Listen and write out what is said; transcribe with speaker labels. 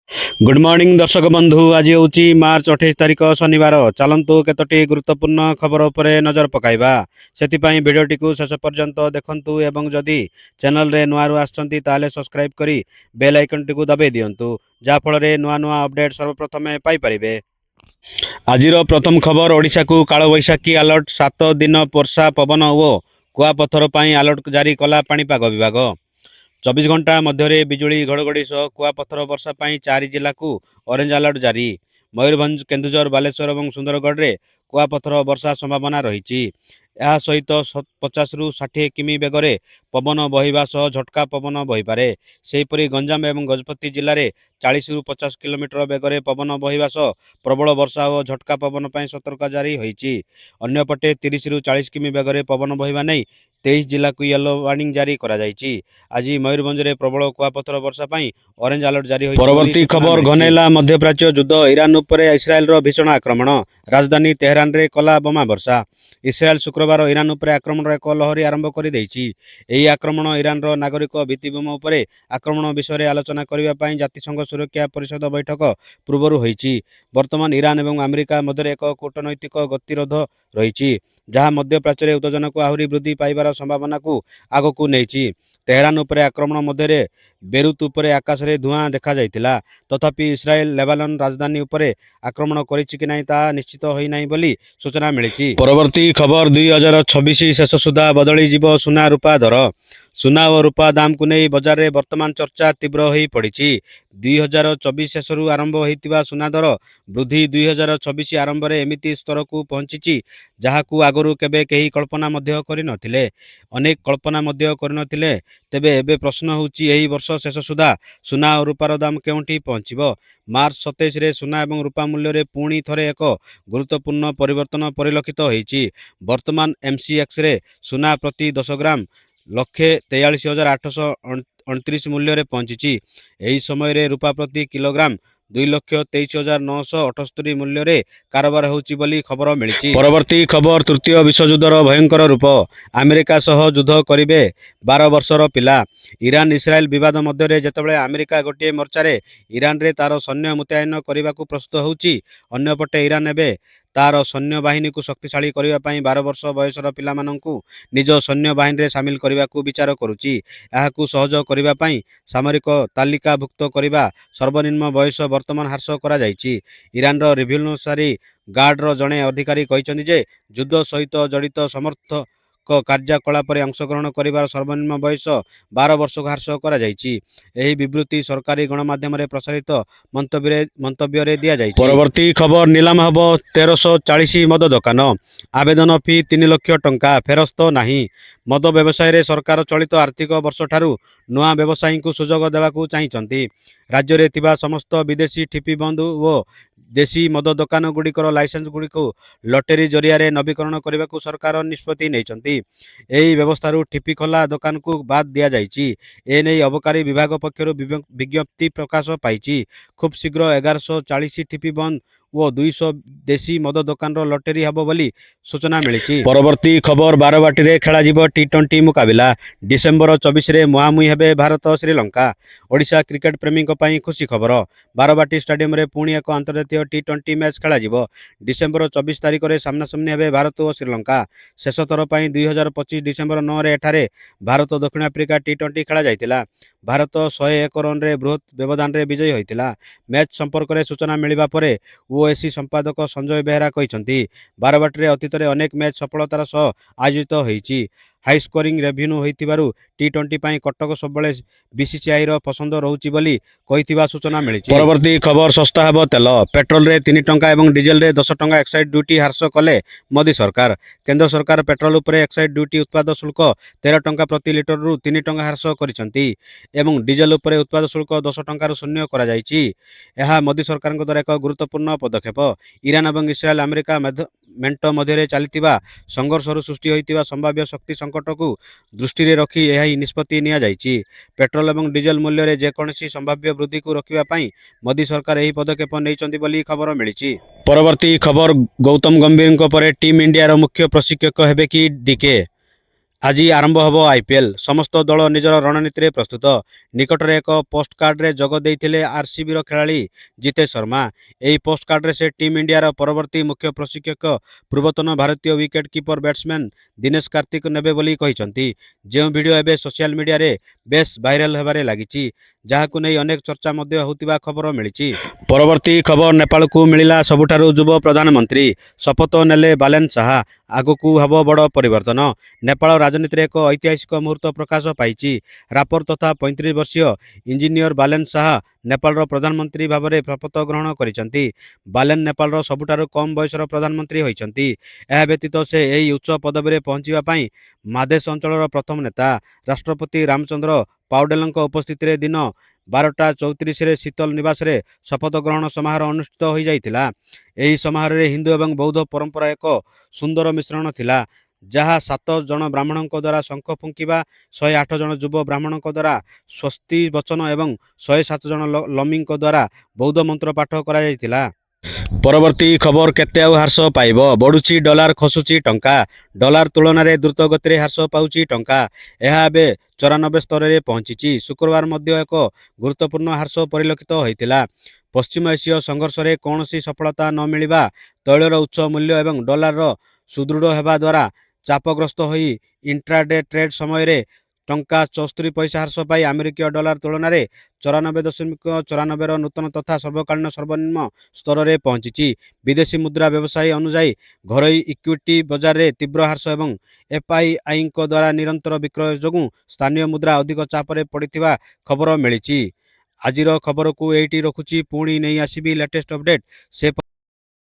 Speaker 1: Good morning दर्शक बंधु। आज हूँ मार्च 28 तारिख शनिवार। चलतु केतोटी गुरुत्वपूर्ण खबर उपरे नजर पकाइबा। सेतिपाई भिडियोटी को शेष पर्यंत देखंतु एवं जदि चैनल रे नुआ आछंती ताले सब्सक्राइब करी बेल आइकन टी को दबाई दियंतु, जा फल रे नुआ नुआ अपडेट सर्वप्रथमे पाई परिबे। आजिर प्रथम खबर, ओडिशा को कालबैशाखी अलर्ट, 7 दिन वर्षा पवन और कुआपथर पर अलर्ट जारी कला पाणीपाग विभाग। 24 घंटा मध्य बिजुली घड़घड़ी सह कुआपथर वर्षा पर 4 जिला को ऑरेंज अलर्ट जारी। मयूरभंज, केन्दुझर, बालेश्वर और सुंदरगढ़ में कुआपथर वर्षा संभावना रही। यह सहित 50 रु 60 किमी बेगरे पवन बहिबा सह झटका पवन बहिपारे। सेहीपरि गंजाम और गजपति जिले में 40 रु 50 किलोमीटर बेगरे पवन बहिबा सह प्रबल वर्षा और झटका पवन पर सतर्क जारी होईछि। अन्यपटे 30 रु 40 किमी बेगरे पवन बहिबा नहीं 23 जिला को येलो वार्निंग जारी करा जायछि। आज मयूरभंज में प्रबल कुआपथर वर्षा पर ऑरेंज अलर्ट जारी होईछि। परवर्ती खबर, घनेला मध्यप्राच्य युद्ध, ईरान उपर इस्राएल भीषण आक्रमण, राजधानी तेहरान रे कला बोमा वर्षा। इस्राएल शुक्रवार ईरान उपर आक्रमण एक लहरी आरंभ कर देइछि। एही आक्रमण ईरान रो नागरिक भित्तिभूमि उपरे आक्रमण विषय आलोचना करबा पई जातिसंघ सुरक्षा परिषद बैठक पूर्व होईछि। वर्तमान ईरान और अमेरिका मध्य एक कूटनैतिक गतिरोध रही, जहां मध्यप्राच्य उत्तेजना को आहरी वृद्धि पाइबार संभावना को आगक नहीं। तेहरान उपरे आक्रमण मध्य बेरुत उपरे आकाश में धुआं देखा जाइतिला। तथापि इस्राएल लेबानन राजधानी उपरे आक्रमण करिछि कि नहीं ता निश्चित होई नहीं बोली सूचना मिली। परवर्ती खबर, 2026 शेष सुधा बदली जीव सुना रूपा दर। सुना और रूपा दाम को नहीं बजार में वर्तमान चर्चा तीव्र हो पड़ी। 2024 शेष आरंभ होता सुना दर वृद्धि 2026 आरंभ में एमिति स्तर को पहुंची जहां आगरू केबे कहीं कल्पना मध्य करनथिले। अनेक कल्पना मध्य करनथिले। तेबे एबे प्रश्न होउची एही वर्ष शेष सुधा सुना और रूपार दाम केउंठी पहुंचिबो। मार्च 27 रे सुना और रूपा मूल्य रे पुणी थरे एक गुरुत्वपूर्ण परिवर्तन परिलक्षित होईची। वर्तमान MCX रे सुना प्रति 10 ग्राम 1,43,829 मूल्य रे पहुंची। एही समय रे रूपा प्रति किलोग्राम 2,23,978 मूल्य रे कारोबार होउची बोली खबर मिली। परवर्ती खबर, तृतीय विश्वयुद्धर भयंकर रूप, अमेरिका सह युद्ध करिबे 12 वर्षर पिला। ईरान इस्राएल विवाद मध्य जेतेबेले अमेरिका गोटे मोर्चा रे ईरान रे तार सैन्य मुतयन करने को प्रस्तुत होउची, अन्यपटे ईरान एबे तार सैन्य बाहिनी को शक्तिशाली करने 12 वर्ष बयसर पिलामानंकु निज सैन्य बाहिनी रे शामिल करने को विचार करुची। याकू सहयोग करने पाई सामरिक तालिकाभुक्त करने सर्वनिम्न बयस वर्तमान ह्रास करा जायछि। ईरान रो रिवोल्यूशनरी गार्ड रो जड़े अधिकारी कहते जे युद्ध सहित जड़ित समर्थक कार्यकलाप अंशग्रहण कर सर्वनिम्न बयस 12 वर्ष को ह्रास करा जायछि। एही विवृत्ति सरकारी गणमाध्यम रे प्रसारित मंतव्य दिया जायछि। परवर्ती खबर, नीलाम हब 1340 मद दुकान, आवेदन फी 3 लाख टंका, फेरस्त नहीं। मद व्यवसाय रे सरकार चलित आर्थिक वर्ष ठारू नुआ व्यवसायी को सुजोग देवाकू चाहिंचंती। राज्य रे थिबा समस्त विदेशी ठिपी बंधु और देशी मद दुकान गुड़िकर लाइसेंस गुड़िक लटेरी जरिया रे नवीकरण करने को सरकार निष्पत्ति नेइचंती। एही व्यवस्था ठिपी खोला दुकान को बाद दिया जायछि। एने अबकारी विभाग पक्षर विज्ञप्ति प्रकाश पाई। खूब शीघ्र 1140 ठिपी बंद और 200 देशी मद दुकान लटेरी हब बोली सूचना मिली। परवर्ती खबर, बारवाटी रे खेला जीव T20 मुकाबिला, डिसेम्बर 24 रे मुहांमुही हेबे भारत श्रीलंका। ओडिशा क्रिकेट प्रेमी खुशी खबर, बारवाटी स्टेडियम रे पुणी एक अंतर्जातीय T20 मैच खेला जीव। डिसेम्बर 24 तारिख रे सामनासामनी हेबे भारत और श्रीलंका। शेष थर पर 2025 डिसेम्बर 9 रे एठारे भारत दक्षिण आफ्रिका T20 खेला जाइतिला। भारत 101 रन रे बृहत व्यवधान रे विजयी होइतिला। मैच संपर्क में सूचना मिलवा परे ओएसी संपादक संजय बेहरा कहते बारवाटी अतीत में अनेक मैच सफलतार सह आयोजित होईछि। हाई स्कोरिंग रेवेन्यू होइतिबारु T20 पाई कटक सबले बीसीसीआई रो पसंद रहउछि बोली कहिथिबा सूचना मिली। परवर्ती खबर, सस्ता हेबो तेल, पेट्रोल रे 3 टंका और डीजेल रे 10 टंका एक्साइड ड्यूटी ह्रास कले मोदी सरकार। केंद्र सरकार पेट्रोल उपरे एक्साइड ड्यूटी उत्पाद शुल्क 13 टंका प्रति लिटर रु 3 टंका ह्रास करिसंती एवं डीजेल उपरे उत्पाद शुल्क 10 टंका शून्य करा जायछि। यह मोदी सरकार द्वारा एक गुरुत्वपूर्ण पदक्षेप। ईरान और इस्राएल अमेरिका मेंट मध्य चलता संघर्ष सृष्टि होता संभाव्य शक्ति संकट को दृष्टि रे रखी यह निष्पत्ति निया जायछि। पेट्रोल और डीजेल मूल्य रे जेकोसी संभाव्य वृद्धि को रोकवा पाई मोदी सरकार यह पदक्षेप नैचंती बोली खबर मिली। परवर्ती खबर, गौतम गंभीर परे टीम इंडिया रो मुख्य प्रशिक्षक हेबे कि डीके। ଆଜି ଆରମ୍ଭ ହେବ ଆଇପିଏଲ୍। ସମସ୍ତ ଦଳ ନିଜର ରଣନୀତିରେ ପ୍ରସ୍ତୁତ। ନିକଟରେ ଏକ ପୋଷ୍ଟକାର୍ଡରେ ଯୋଗ ଦେଇଥିଲେ ଆରସିବିର ଖେଳାଳି ଜିତେଶ ଶର୍ମା। ଏହି ପୋଷ୍ଟକାର୍ଡରେ ସେ ଟିମ୍ ଇଣ୍ଡିଆର ପରବର୍ତ୍ତୀ ମୁଖ୍ୟ ପ୍ରଶିକ୍ଷକ ପୂର୍ବତନ ଭାରତୀୟ wicket keeper batsman Dinesh Kartik ନେବେ ବୋଲି କହିଛନ୍ତି। ଯେଉଁ ଭିଡିଓ ଏବେ ସୋସିଆଲ ମିଡିଆରେ ବେଶ୍ ଭାଇରାଲ ହେବାରେ ଲାଗିଛି, ଯାହାକୁ ନେଇ ଅନେକ ଚର୍ଚ୍ଚା ମଧ୍ୟ ହେଉଥିବା ଖବର ମିଳିଛି। ପରବର୍ତ୍ତୀ ଖବର, ନେପାଳକୁ ମିଳିଲା ସବୁଠାରୁ ଯୁବ ପ୍ରଧାନମନ୍ତ୍ରୀ। ଶପଥ ନେଲେ ବାଲେନ ଶାହା। ଆଗକୁ ହେବ ବଡ଼ ପରିବର୍ତ୍ତନ। ନେପାଳ ରାଜନୀତିରେ ଏକ ଐତିହାସିକ ମୁହୂର୍ତ୍ତ ପ୍ରକାଶ ପାଇଛି। ରାପର ତଥା 35 ବର୍ଷୀୟ ଇଞ୍ଜିନିୟର ବାଲେନ ଶାହା ନେପାଳର ପ୍ରଧାନମନ୍ତ୍ରୀ ଭାବରେ ଶପଥ ଗ୍ରହଣ କରିଛନ୍ତି। ବାଲେନ ନେପାଳର ସବୁଠାରୁ କମ୍ ବୟସର ପ୍ରଧାନମନ୍ତ୍ରୀ ହୋଇଛନ୍ତି। ଏହା ବ୍ୟତୀତ ସେ ଏହି ଉଚ୍ଚ ପଦବୀରେ ପହଞ୍ଚିବା ପାଇଁ ମାଦେଶ ଅଞ୍ଚଳର ପ୍ରଥମ ନେତା। ରାଷ୍ଟ୍ରପତି ରାମଚନ୍ଦ୍ର ପାଉଡେଲଙ୍କ ଉପସ୍ଥିତିରେ ଦିନ 12:34ରେ ଶୀତଲ ନିବାସରେ ଶପଥ ଗ୍ରହଣ ସମାରୋହ ଅନୁଷ୍ଠିତ ହୋଇଯାଇଥିଲା। ଏହି ସମାରୋହରେ ହିନ୍ଦୁ ଏବଂ ବୌଦ୍ଧ ପରମ୍ପରା ଏକ ସୁନ୍ଦର ମିଶ୍ରଣ ଥିଲା, ଯାହା 7 ଜଣ ବ୍ରାହ୍ମଣଙ୍କ ଦ୍ୱାରା ଶଙ୍ଖ ଫୁଙ୍କିବା, 108 ଜଣ ଯୁବ ବ୍ରାହ୍ମଣଙ୍କ ଦ୍ୱାରା ସ୍ୱସ୍ତି ବଚନ ଏବଂ 107 ଜଣ ଲମିଙ୍କ ଦ୍ୱାରା ବୌଦ୍ଧ ମନ୍ତ୍ର ପାଠ କରାଯାଇଥିଲା। ପରବର୍ତ୍ତୀ ଖବର, କେତେ ଆଉ ହ୍ରାସ ପାଇବ? ବଢୁଛି ଡଲାର, ଖସୁଛି ଟଙ୍କା। ଡଲାର ତୁଳନାରେ ଦ୍ରୁତ ଗତିରେ ହ୍ରାସ ପାଉଛି ଟଙ୍କା। ଏହା ଏବେ 94 ସ୍ତରରେ ପହଞ୍ଚିଛି। ଶୁକ୍ରବାର ମଧ୍ୟ ଏକ ଗୁରୁତ୍ୱପୂର୍ଣ୍ଣ ହ୍ରାସ ପରିଲକ୍ଷିତ ହୋଇଥିଲା। ପଶ୍ଚିମ ଏସୀୟ ସଂଘର୍ଷରେ କୌଣସି ସଫଳତା ନ ମିଳିବା, ତୈଳର ଉଚ୍ଚ ମୂଲ୍ୟ ଏବଂ ଡଲାରର ସୁଦୃଢ଼ ହେବା ଦ୍ୱାରା ଚାପଗ୍ରସ୍ତ ହୋଇ ଇଣ୍ଟ୍ରାଡେ ଟ୍ରେଡ୍ ସମୟରେ ଟଙ୍କା 74 ପଇସା ହ୍ରାସ ପାଇ ଆମେରିକୀୟ ଡଲାର ତୁଳନାରେ 94.94ର ନୂତନ ତଥା ସର୍ବକାଳୀନ ସର୍ବନିମ୍ନ ସ୍ତରରେ ପହଞ୍ଚିଛି। ବିଦେଶୀ ମୁଦ୍ରା ବ୍ୟବସାୟୀ ଅନୁଯାୟୀ, ଘରୋଇ ଇକ୍ୱିଟି ବଜାରରେ ତୀବ୍ର ହ୍ରାସ ଏବଂ ଏଫ୍ଆଇଆଇଙ୍କ ଦ୍ୱାରା ନିରନ୍ତର ବିକ୍ରୟ ଯୋଗୁଁ ସ୍ଥାନୀୟ ମୁଦ୍ରା ଅଧିକ ଚାପରେ ପଡ଼ିଥିବା ଖବର ମିଳିଛି। ଆଜିର ଖବରକୁ ଏଇଠି ରଖୁଛି। ପୁଣି ନେଇ ଆସିବି ଲେଟେଷ୍ଟ ଅପଡେଟ୍। ସେ